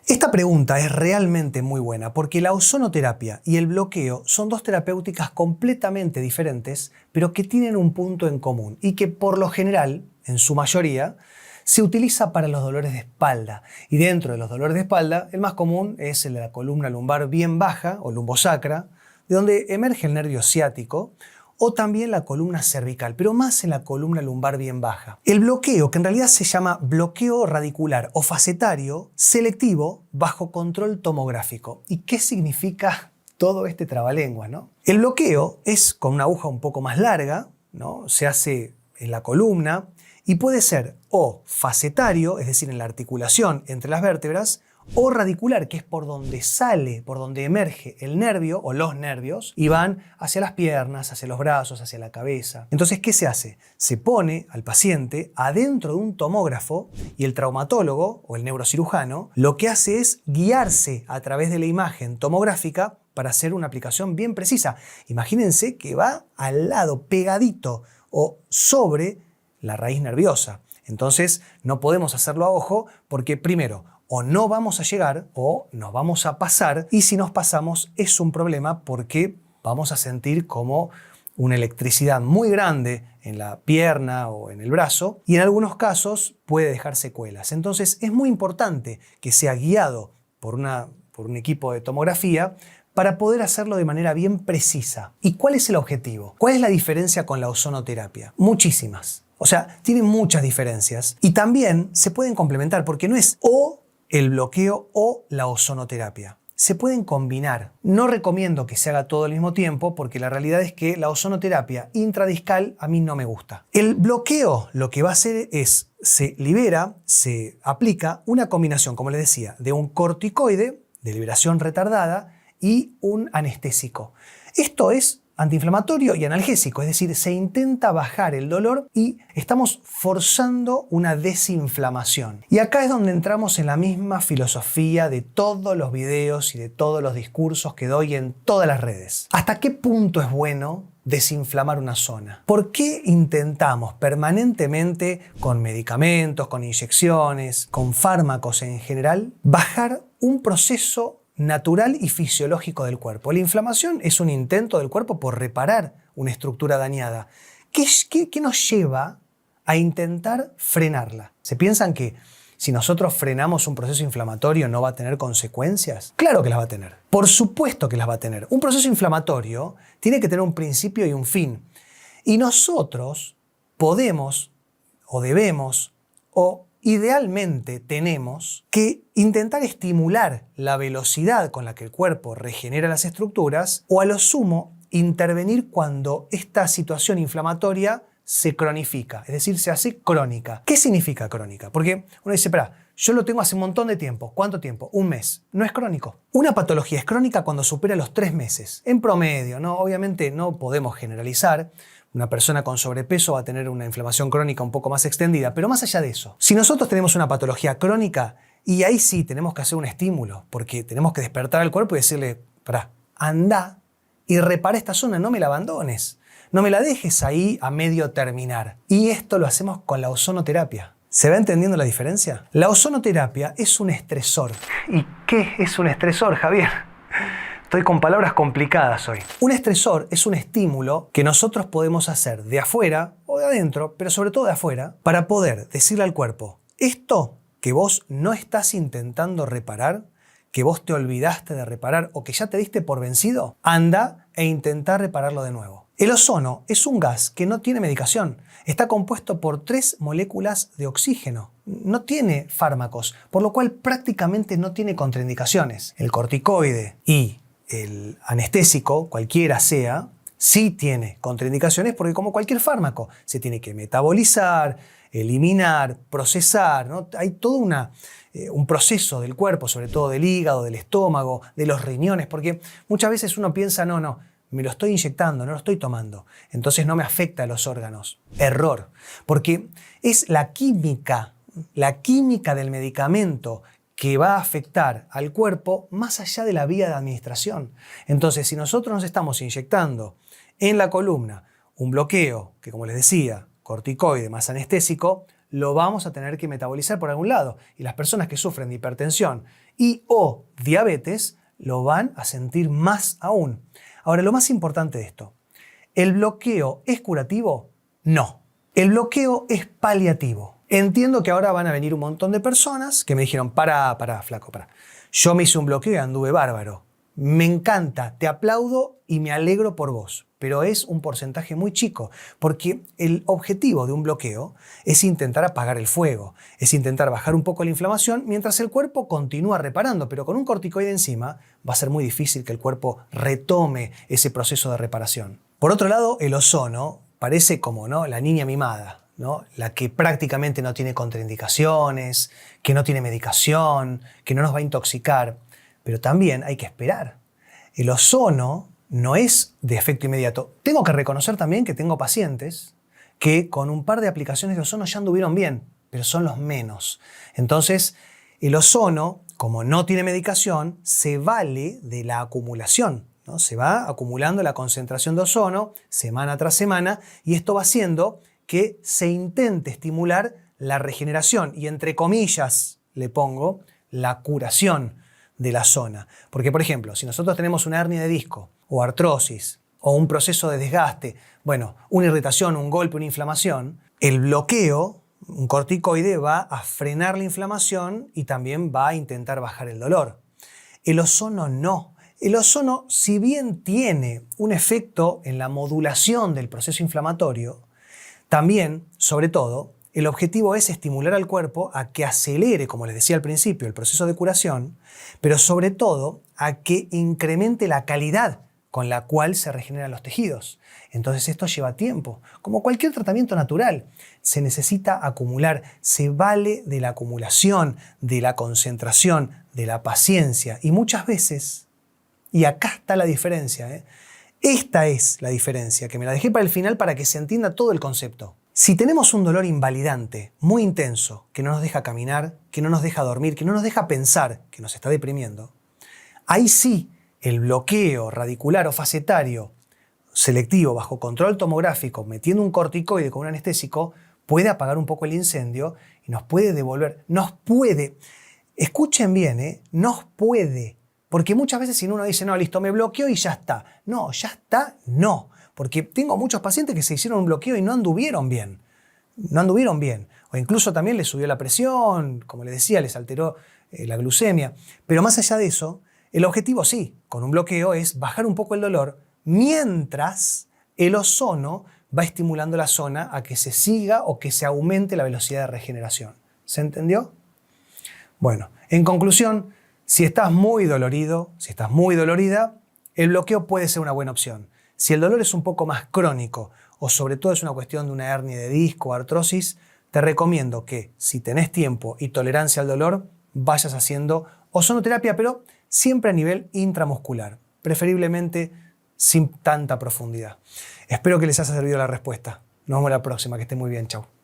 Esta pregunta es realmente muy buena porque la ozonoterapia y el bloqueo son dos terapéuticas completamente diferentes, pero que tienen un punto en común y que por lo general, en su mayoría, se utiliza para los dolores de espalda. Y dentro de los dolores de espalda, el más común es el de la columna lumbar bien baja o lumbosacra, de donde emerge el nervio ciático, o también la columna cervical, pero más en la columna lumbar bien baja. El bloqueo, que en realidad se llama bloqueo radicular o facetario selectivo bajo control tomográfico. ¿Y qué significa todo este trabalengua, no? El bloqueo es con una aguja un poco más larga, ¿no? Se hace en la columna y puede ser o facetario, es decir, en la articulación entre las vértebras, o radicular, que es por donde sale, por donde emerge el nervio o los nervios y van hacia las piernas, hacia los brazos, hacia la cabeza. Entonces, ¿qué se hace? Se pone al paciente adentro de un tomógrafo y el traumatólogo o el neurocirujano lo que hace es guiarse a través de la imagen tomográfica para hacer una aplicación bien precisa. Imagínense que va al lado, pegadito o sobre la raíz nerviosa. Entonces, no podemos hacerlo a ojo porque primero, o no vamos a llegar o nos vamos a pasar, y si nos pasamos es un problema porque vamos a sentir como una electricidad muy grande en la pierna o en el brazo y en algunos casos puede dejar secuelas. Entonces es muy importante que sea guiado por un equipo de tomografía para poder hacerlo de manera bien precisa. ¿Y cuál es el objetivo? ¿Cuál es la diferencia con la ozonoterapia? Muchísimas. O sea, tienen muchas diferencias y también se pueden complementar porque no es o el bloqueo o la ozonoterapia. Se pueden combinar. No recomiendo que se haga todo al mismo tiempo porque la realidad es que la ozonoterapia intradiscal a mí no me gusta. El bloqueo lo que va a hacer es, se libera, se aplica una combinación, como les decía, de un corticoide de liberación retardada y un anestésico. Esto es antiinflamatorio y analgésico, es decir, se intenta bajar el dolor y estamos forzando una desinflamación. Y acá es donde entramos en la misma filosofía de todos los videos y de todos los discursos que doy en todas las redes. ¿Hasta qué punto es bueno desinflamar una zona? ¿Por qué intentamos permanentemente con medicamentos, con inyecciones, con fármacos en general, bajar un proceso natural y fisiológico del cuerpo? La inflamación es un intento del cuerpo por reparar una estructura dañada. ¿Qué nos lleva a intentar frenarla? ¿Se piensan que si nosotros frenamos un proceso inflamatorio no va a tener consecuencias? Claro que las va a tener. Por supuesto que las va a tener. Un proceso inflamatorio tiene que tener un principio y un fin. Y nosotros podemos o debemos o idealmente tenemos que intentar estimular la velocidad con la que el cuerpo regenera las estructuras o a lo sumo intervenir cuando esta situación inflamatoria se cronifica, es decir, se hace crónica. ¿Qué significa crónica? Porque uno dice, espera, yo lo tengo hace un montón de tiempo. ¿Cuánto tiempo? Un mes. No es crónico. Una patología es crónica cuando supera los 3 meses. En promedio, ¿no? Obviamente no podemos generalizar. Una persona con sobrepeso va a tener una inflamación crónica un poco más extendida, pero más allá de eso, si nosotros tenemos una patología crónica, y ahí sí tenemos que hacer un estímulo, porque tenemos que despertar al cuerpo y decirle, pará, anda y repara esta zona, no me la abandones, no me la dejes ahí a medio terminar. Y esto lo hacemos con la ozonoterapia. ¿Se va entendiendo la diferencia? La ozonoterapia es un estresor. ¿Y qué es un estresor, Javier? Estoy con palabras complicadas hoy. Un estresor es un estímulo que nosotros podemos hacer de afuera o de adentro, pero sobre todo de afuera, para poder decirle al cuerpo, esto que vos no estás intentando reparar, que vos te olvidaste de reparar o que ya te diste por vencido, anda e intenta repararlo de nuevo. El ozono es un gas que no tiene medicación. Está compuesto por 3 moléculas de oxígeno. No tiene fármacos, por lo cual prácticamente no tiene contraindicaciones. El corticoide y el anestésico, cualquiera sea, sí tiene contraindicaciones porque como cualquier fármaco, se tiene que metabolizar, eliminar, procesar, ¿no? Hay todo un proceso del cuerpo, sobre todo del hígado, del estómago, de los riñones, porque muchas veces uno piensa, no, me lo estoy inyectando, no lo estoy tomando, entonces no me afecta a los órganos. Error, porque es la química del medicamento que va a afectar al cuerpo más allá de la vía de administración. Entonces, si nosotros nos estamos inyectando en la columna un bloqueo, que como les decía, corticoide más anestésico, lo vamos a tener que metabolizar por algún lado. Y las personas que sufren de hipertensión y o diabetes lo van a sentir más aún. Ahora, lo más importante de esto, ¿el bloqueo es curativo? No. El bloqueo es paliativo. Entiendo que ahora van a venir un montón de personas que me dijeron, pará, flaco, pará. Yo me hice un bloqueo y anduve bárbaro. Me encanta, te aplaudo y me alegro por vos. Pero es un porcentaje muy chico, porque el objetivo de un bloqueo es intentar apagar el fuego, es intentar bajar un poco la inflamación mientras el cuerpo continúa reparando, pero con un corticoide encima va a ser muy difícil que el cuerpo retome ese proceso de reparación. Por otro lado, el ozono parece como, ¿no?, la niña mimada, ¿no?, la que prácticamente no tiene contraindicaciones, que no tiene medicación, que no nos va a intoxicar, pero también hay que esperar. El ozono no es de efecto inmediato. Tengo que reconocer también que tengo pacientes que con un par de aplicaciones de ozono ya anduvieron bien, pero son los menos. Entonces, el ozono, como no tiene medicación, se vale de la acumulación, ¿no? Se va acumulando la concentración de ozono semana tras semana y esto va haciendo que se intente estimular la regeneración y, entre comillas, le pongo, la curación de la zona. Porque, por ejemplo, si nosotros tenemos una hernia de disco o artrosis o un proceso de desgaste, bueno, una irritación, un golpe, una inflamación, el bloqueo, un corticoide, va a frenar la inflamación y también va a intentar bajar el dolor. El ozono no. El ozono, si bien tiene un efecto en la modulación del proceso inflamatorio, también, sobre todo, el objetivo es estimular al cuerpo a que acelere, como les decía al principio, el proceso de curación, pero sobre todo a que incremente la calidad con la cual se regeneran los tejidos. Entonces esto lleva tiempo. Como cualquier tratamiento natural, se necesita acumular, se vale de la acumulación, de la concentración, de la paciencia. Y muchas veces, y acá está la diferencia, esta es la diferencia, que me la dejé para el final para que se entienda todo el concepto. Si tenemos un dolor invalidante, muy intenso, que no nos deja caminar, que no nos deja dormir, que no nos deja pensar, que nos está deprimiendo, ahí sí el bloqueo radicular o facetario selectivo bajo control tomográfico, metiendo un corticoide con un anestésico, puede apagar un poco el incendio y nos puede devolver, escuchen bien, nos puede, porque muchas veces si uno dice, no, listo, me bloqueo y ya está. No, ya está, no. Porque tengo muchos pacientes que se hicieron un bloqueo y no anduvieron bien. No anduvieron bien. O incluso también les subió la presión, como les decía, les alteró la glucemia. Pero más allá de eso, el objetivo sí, con un bloqueo es bajar un poco el dolor mientras el ozono va estimulando la zona a que se siga o que se aumente la velocidad de regeneración. ¿Se entendió? Bueno, en conclusión, si estás muy dolorido, si estás muy dolorida, el bloqueo puede ser una buena opción. Si el dolor es un poco más crónico o sobre todo es una cuestión de una hernia de disco o artrosis, te recomiendo que si tenés tiempo y tolerancia al dolor, vayas haciendo ozonoterapia, pero siempre a nivel intramuscular, preferiblemente sin tanta profundidad. Espero que les haya servido la respuesta. Nos vemos la próxima, que esté muy bien, chau.